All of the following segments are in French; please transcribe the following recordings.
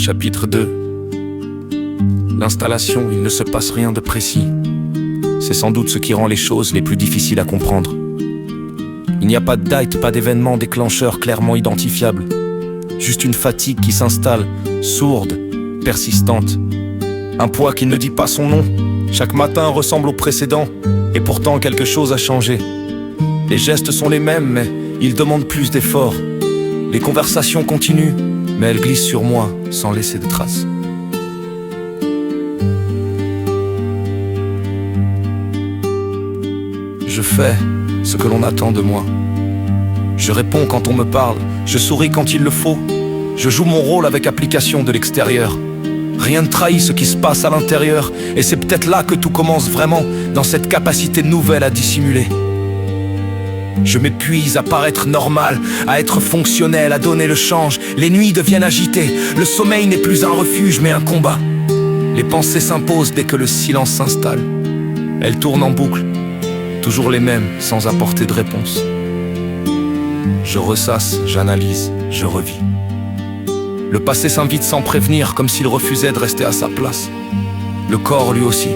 Chapitre 2. L'installation, il ne se passe rien de précis. C'est sans doute ce qui rend les choses les plus difficiles à comprendre. Il n'y a pas de date, pas d'événement déclencheur clairement identifiable. Juste une fatigue qui s'installe, sourde, persistante. Un poids qui ne dit pas son nom. Chaque matin ressemble au précédent, et pourtant quelque chose a changé. Les gestes sont les mêmes, mais ils demandent plus d'efforts. Les conversations continuent, mais elles glissent sur moi sans laisser de traces. Je fais ce que l'on attend de moi. Je réponds quand on me parle, je souris quand il le faut. Je joue mon rôle avec application de l'extérieur. Rien ne trahit ce qui se passe à l'intérieur, et c'est peut-être là que tout commence vraiment, dans cette capacité nouvelle à dissimuler. Je m'épuise à paraître normal, à être fonctionnel, à donner le change. Les nuits deviennent agitées, le sommeil n'est plus un refuge mais un combat. Les pensées s'imposent dès que le silence s'installe. Elles tournent en boucle, toujours les mêmes, sans apporter de réponse. Je ressasse, j'analyse, je revis. Le passé s'invite sans prévenir, comme s'il refusait de rester à sa place. Le corps, lui aussi,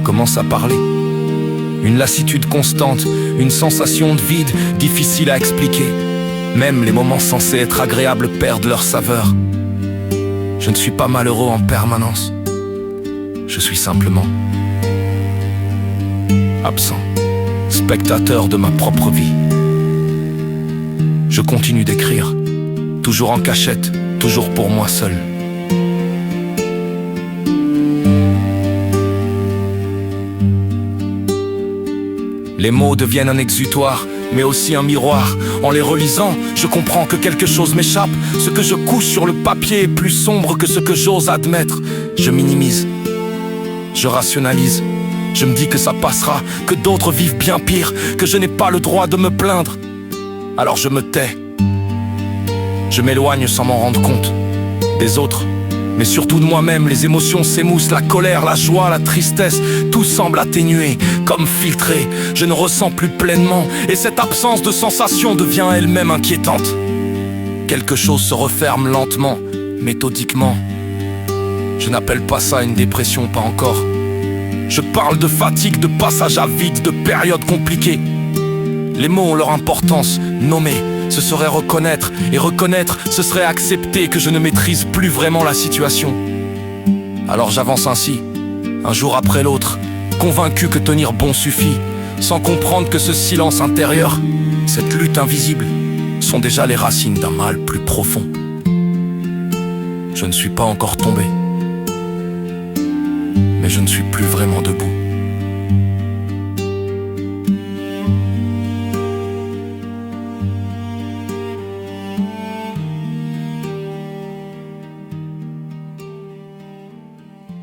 commence à parler. Une lassitude constante, une sensation de vide, difficile à expliquer. Même les moments censés être agréables perdent leur saveur. Je ne suis pas malheureux en permanence. Je suis simplement absent, spectateur de ma propre vie. Je continue d'écrire, toujours en cachette, toujours pour moi seul. Les mots deviennent un exutoire, mais aussi un miroir. En les relisant, je comprends que quelque chose m'échappe. Ce que je couche sur le papier est plus sombre que ce que j'ose admettre. Je minimise, je rationalise. Je me dis que ça passera, que d'autres vivent bien pire, que je n'ai pas le droit de me plaindre. Alors je me tais. Je m'éloigne sans m'en rendre compte. Des autres, mais surtout de moi-même, les émotions s'émoussent, la colère, la joie, la tristesse, tout semble atténué, comme filtré. Je ne ressens plus pleinement, et cette absence de sensation devient elle-même inquiétante. Quelque chose se referme lentement, méthodiquement. Je n'appelle pas ça une dépression, pas encore. Je parle de fatigue, de passage à vide, de périodes compliquées. Les mots ont leur importance, nommer, ce serait reconnaître, et reconnaître, ce serait accepter que je ne maîtrise plus vraiment la situation. Alors j'avance ainsi, un jour après l'autre, convaincu que tenir bon suffit, sans comprendre que ce silence intérieur, cette lutte invisible, sont déjà les racines d'un mal plus profond. Je ne suis pas encore tombé, mais je ne suis plus vraiment debout.